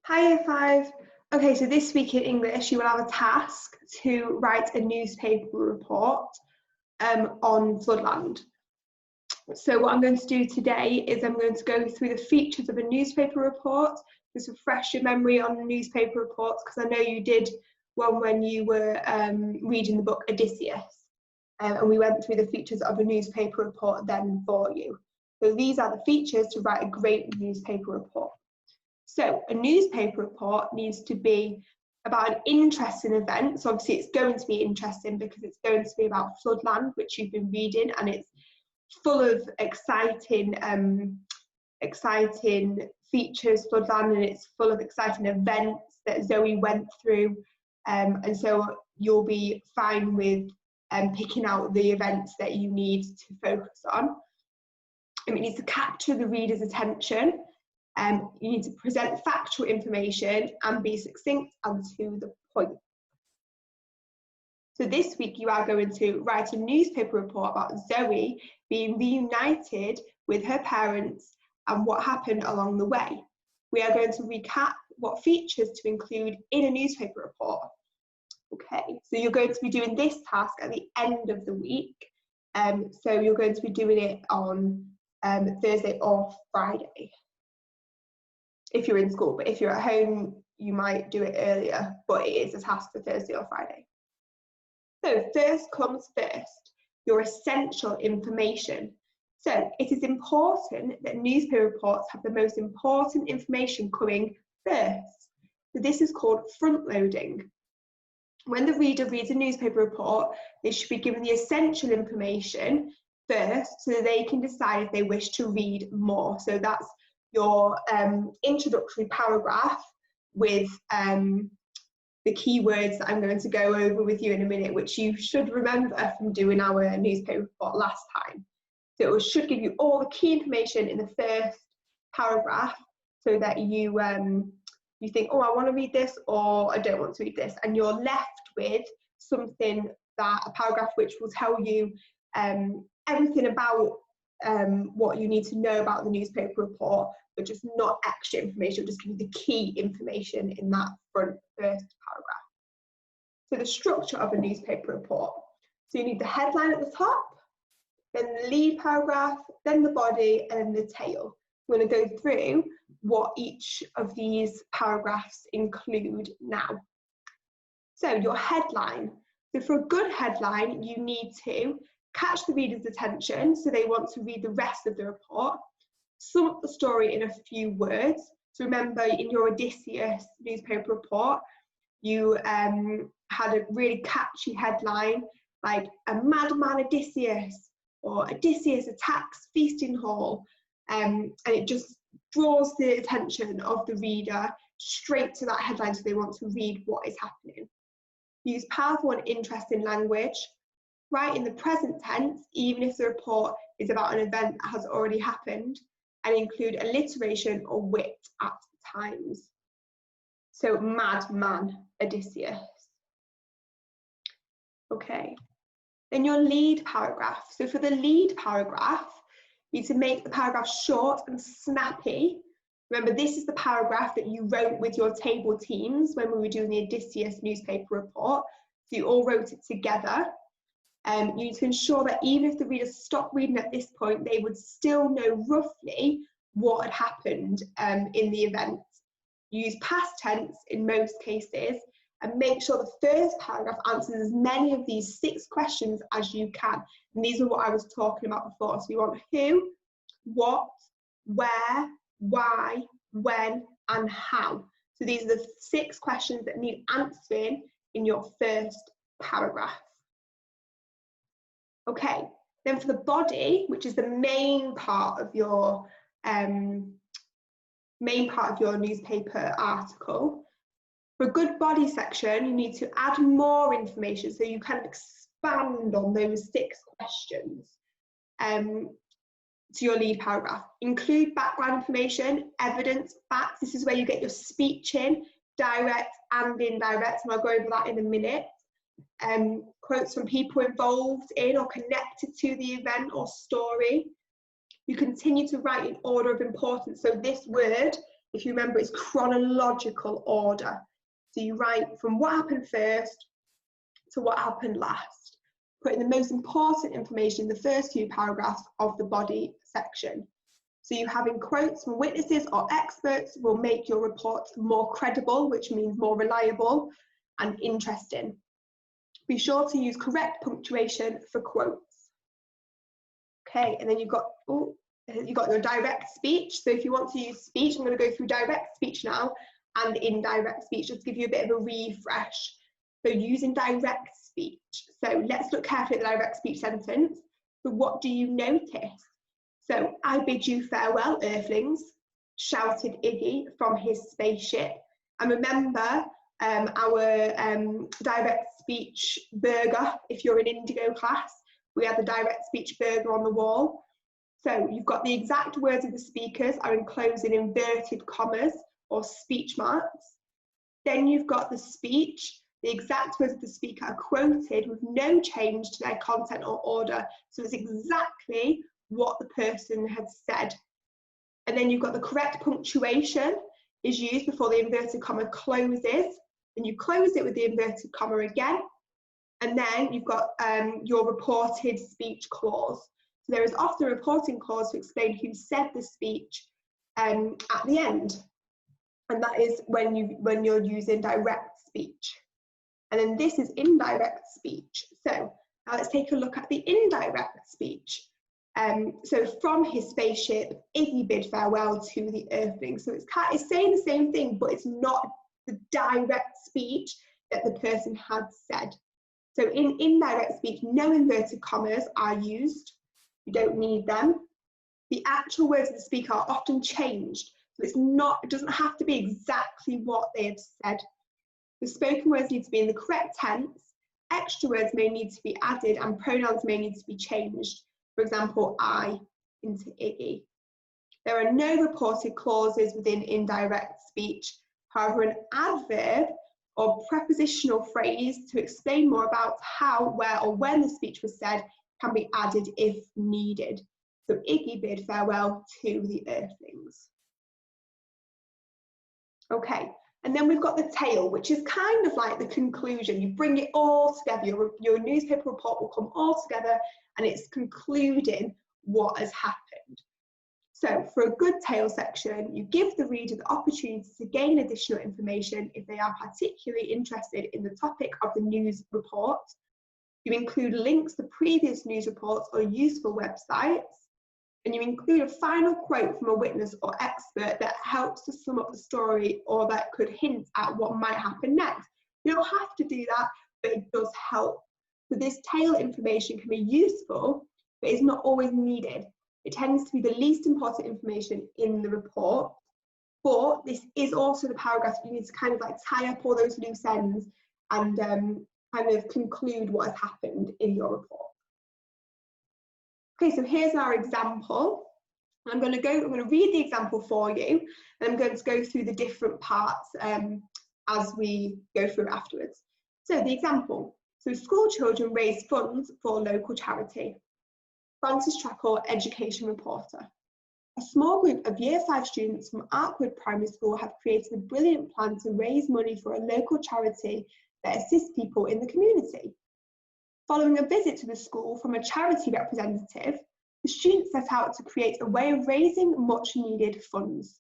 Hi Year 5. Okay, so this week in English you will have a task to write a newspaper report on Floodland. So what I'm going to do today is I'm going to go through the features of a newspaper report, just refresh your memory on newspaper reports, because I know you did one when you were reading the book Odysseus, and we went through the features of a newspaper report then for you. So these are the features to write a great newspaper report. So a newspaper report needs to be about an interesting event. So obviously it's going to be interesting because it's going to be about Floodland, which you've been reading, and it's full of exciting features, Floodland, and it's full of exciting events that Zoe went through. And so you'll be fine with picking out the events that you need to focus on. It needs to capture the reader's attention. You need to present factual information and be succinct and to the point. So this week you are going to write a newspaper report about Zoe being reunited with her parents and what happened along the way. We are going to recap what features to include in a newspaper report. Okay, so you're going to be doing this task at the end of the week. So you're going to be doing it on Thursday or Friday, if you're in school, but if you're at home, you might do it earlier, but it is a task for Thursday or Friday. So first comes first, your essential information. So it is important that newspaper reports have the most important information coming first. So this is called front-loading. When the reader reads a newspaper report, they should be given the essential information first so that they can decide if they wish to read more. So that's your introductory paragraph with the keywords that I'm going to go over with you in a minute, which you should remember from doing our newspaper report last time. So it should give you all the key information in the first paragraph so that you think, oh, I want to read this, or I don't want to read this, and you're left with something, a paragraph which will tell you everything about what you need to know about the newspaper report, but just not extra information, just give you the key information in that first paragraph. So the structure of a newspaper report. So you need the headline at the top, then the lead paragraph, then the body, and then the tail. We're going to go through what each of these paragraphs include now. So your headline. So for a good headline, you need to catch the reader's attention, so they want to read the rest of the report. Sum up the story in a few words. So remember, in your Odysseus newspaper report, you had a really catchy headline like "A Madman Odysseus" or "Odysseus attacks feasting hall," and it just draws the attention of the reader straight to that headline, so they want to read what is happening. Use powerful and interesting language. Write in the present tense, even if the report is about an event that has already happened, and include alliteration or wit at times. So, madman Odysseus. Okay, then your lead paragraph. So for the lead paragraph, you need to make the paragraph short and snappy. Remember, this is the paragraph that you wrote with your table teams when we were doing the Odysseus newspaper report. So you all wrote it together. You need to ensure that even if the reader stopped reading at this point, they would still know roughly what had happened in the event. Use past tense in most cases, and make sure the first paragraph answers as many of these 6 questions as you can. And these are what I was talking about before. So we want who, what, where, why, when, and how. So these are the 6 questions that need answering in your first paragraph. Okay, then for the body, which is the main part of your newspaper article, for a good body section, you need to add more information, so you can expand on those 6 questions to your lead paragraph. Include background information, evidence, facts. This is where you get your speech in, direct and indirect, and I'll go over that in a minute. Quotes from people involved in or connected to the event or story. You continue to write in order of importance. So this word if you remember, it's chronological order. So you write from what happened first to what happened last, putting the most important information in the first few paragraphs of the body section. So you having quotes from witnesses or experts will make your report more credible, which means more reliable and interesting. Be sure to use correct punctuation for quotes. Okay, and then you've got your direct speech. So if you want to use speech, I'm going to go through direct speech now and indirect speech, just to give you a bit of a refresh. So using direct speech. So let's look carefully at the direct speech sentence. So what do you notice? So, I bid you farewell, Earthlings, shouted Iggy from his spaceship. And remember our direct speech burger, if you're in Indigo class, we had the direct speech burger on the wall. So you've got the exact words of the speakers are enclosed in inverted commas or speech marks. Then you've got the speech. The exact words of the speaker are quoted with no change to their content or order. So it's exactly what the person had said. And then you've got the correct punctuation is used before the inverted comma closes. And you close it with the inverted comma again. And then you've got your reported speech clause. So there is often a reporting clause to explain who said the speech at the end. And that is when you're using direct speech. And then this is indirect speech. So now let's take a look at the indirect speech. So from his spaceship, Iggy bid farewell to the Earthlings. So it's saying the same thing, but it's not the direct speech that the person had said. So in indirect speech, no inverted commas are used. You don't need them. The actual words of the speaker are often changed. So it doesn't have to be exactly what they have said. The spoken words need to be in the correct tense. Extra words may need to be added and pronouns may need to be changed. For example, I into Iggy. There are no reported clauses within indirect speech. However, an adverb or prepositional phrase to explain more about how, where, or when the speech was said can be added if needed. So Iggy bid farewell to the Earthlings. Okay, and then we've got the tail, which is kind of like the conclusion. You bring it all together. Your newspaper report will come all together and it's concluding what has happened. So for a good tail section, you give the reader the opportunity to gain additional information if they are particularly interested in the topic of the news report. You include links to previous news reports or useful websites. And you include a final quote from a witness or expert that helps to sum up the story or that could hint at what might happen next. You don't have to do that, but it does help. So this tail information can be useful, but it's not always needed. It tends to be the least important information in the report, but this is also the paragraph you need to kind of like tie up all those loose ends and kind of conclude what has happened in your report. Okay, so here's our example. I'm going to read the example for you, and I'm going to go through the different parts as we go through afterwards. So the example. So school children raise funds for a local charity. Francis Trackle, education reporter. A small group of Year 5 students from Arkwood Primary School have created a brilliant plan to raise money for a local charity that assists people in the community. Following a visit to the school from a charity representative, the students set out to create a way of raising much needed funds.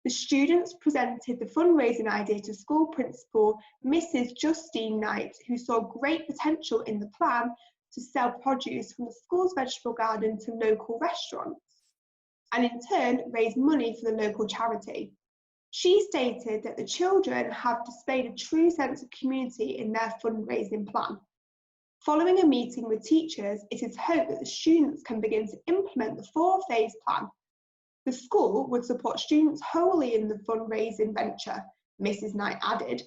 The students presented the fundraising idea to school principal Mrs. Justine Knight, who saw great potential in the plan to sell produce from the school's vegetable garden to local restaurants, and in turn raise money for the local charity. She stated that the children have displayed a true sense of community in their fundraising plan. Following a meeting with teachers, it is hoped that the students can begin to implement the 4-phase plan. The school would support students wholly in the fundraising venture, Mrs. Knight added.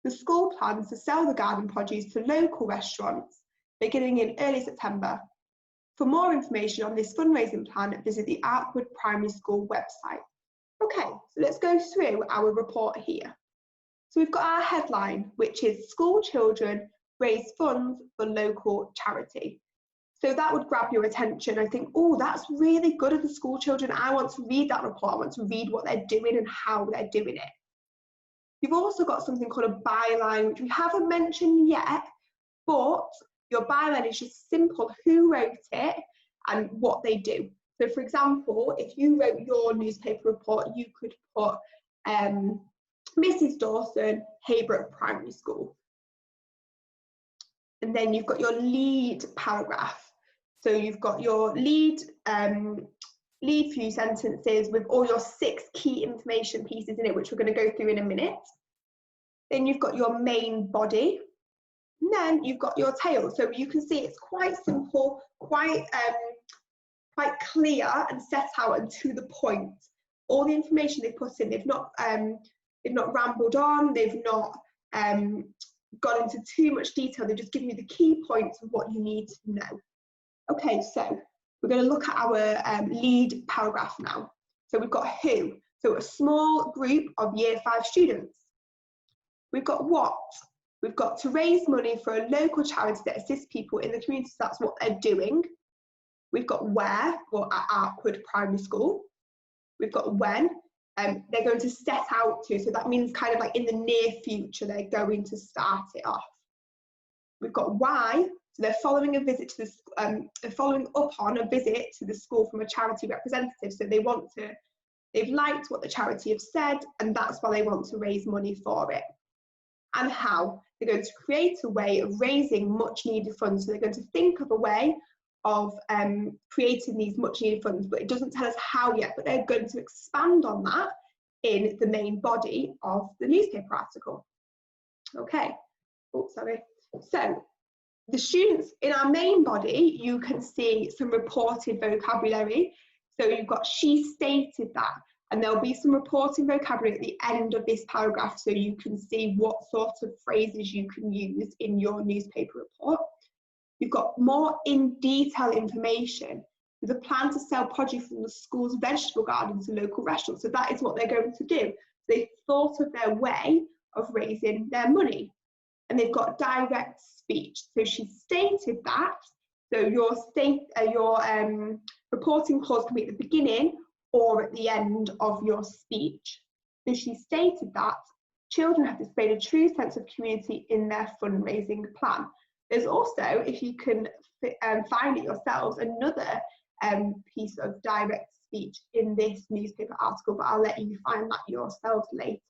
The school plans to sell the garden produce to local restaurants, beginning in early September. For more information on this fundraising plan, visit the Arkwood Primary School website. Okay, so let's go through our report here. So we've got our headline, which is School Children Raise Funds for Local Charity. So that would grab your attention. I think, oh, that's really good of the school children. I want to read that report. I want to read what they're doing and how they're doing it. You've also got something called a byline, which we haven't mentioned yet, but your byline is just simple who wrote it and what they do. So for example, if you wrote your newspaper report, you could put Mrs. Dawson, Haybrook Primary School. And then you've got your lead paragraph. So you've got your lead few sentences with all your 6 key information pieces in it, which we're going to go through in a minute. Then you've got your main body. And then you've got your tail. So you can see it's quite simple, quite clear and set out and to the point. All the information they put in, they've not rambled on, they've not gone into too much detail. They're just giving you the key points of what you need to know. Okay, so we're going to look at our lead paragraph now. So we've got who, so a small group of Year 5 students. We've got what, we've got to raise money for a local charity that assists people in the community, so that's what they're doing. We've got where, or at Arkwood Primary School. We've got when, they're going to set out to, so that means kind of like in the near future, they're going to start it off. We've got why, so they're following a visit to the, they're following up on a visit to the school from a charity representative, so they've liked what the charity have said, and that's why they want to raise money for it. And how, they're going to create a way of raising much needed funds, so they're going to think of a way of creating these much needed funds, but it doesn't tell us how yet, but they're going to expand on that in the main body of the newspaper article. Okay, oh sorry. So the students in our main body, you can see some reported vocabulary. So you've got she stated that, and there'll be some reporting vocabulary at the end of this paragraph, so you can see what sort of phrases you can use in your newspaper report. You've got more in detail information with a plan to sell produce from the school's vegetable garden to local restaurants. So that is what they're going to do. They've thought of their way of raising their money. And they've got direct speech. So she stated that. So your reporting clause can be at the beginning or at the end of your speech. So she stated that children have displayed a true sense of community in their fundraising plan. There's also, if you can find it yourselves, another piece of direct speech in this newspaper article, but I'll let you find that yourselves later.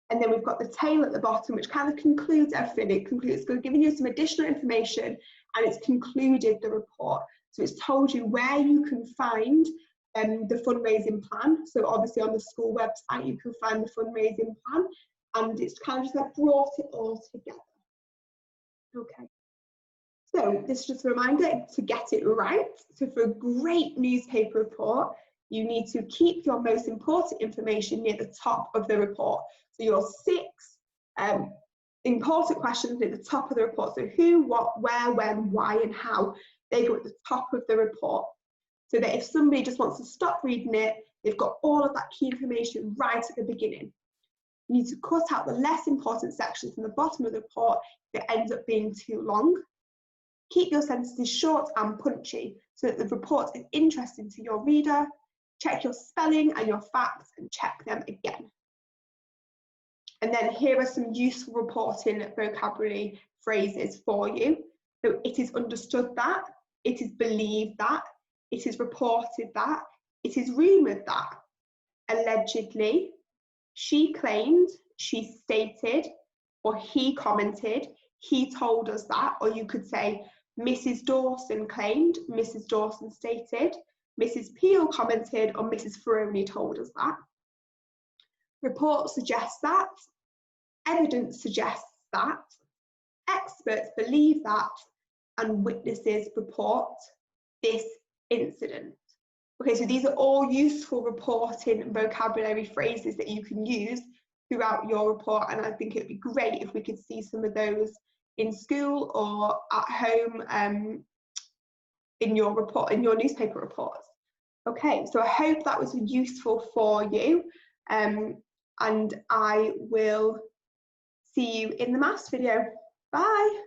And then we've got the tail at the bottom, which kind of concludes everything. It concludes, it's giving you some additional information, and it's concluded the report. So it's told you where you can find the fundraising plan. So obviously on the school website, you can find the fundraising plan, and it's kind of just like brought it all together. Okay. So this is just a reminder to get it right. So for a great newspaper report, you need to keep your most important information near the top of the report. So your 6 important questions at the top of the report. So who, what, where, when, why, and how, they go at the top of the report. So that if somebody just wants to stop reading it, they've got all of that key information right at the beginning. You need to cut out the less important sections from the bottom of the report if it ends up being too long. Keep your sentences short and punchy so that the report is interesting to your reader. Check your spelling and your facts and check them again. And then here are some useful reporting vocabulary phrases for you. So it is understood that, it is believed that, it is reported that, it is rumoured that, allegedly, she claimed, she stated, or he commented, he told us that, or you could say Mrs. Dawson claimed, Mrs. Dawson stated, Mrs. Peel commented, or Mrs. Ferroni told us that. Report suggests that, evidence suggests that, experts believe that, and witnesses report this incident. Okay, so these are all useful reporting vocabulary phrases that you can use throughout your report, and I think it would be great if we could see some of those in school or at home in your report, in your newspaper reports. Okay, so I hope that was useful for you, and I will see you in the maths video. Bye.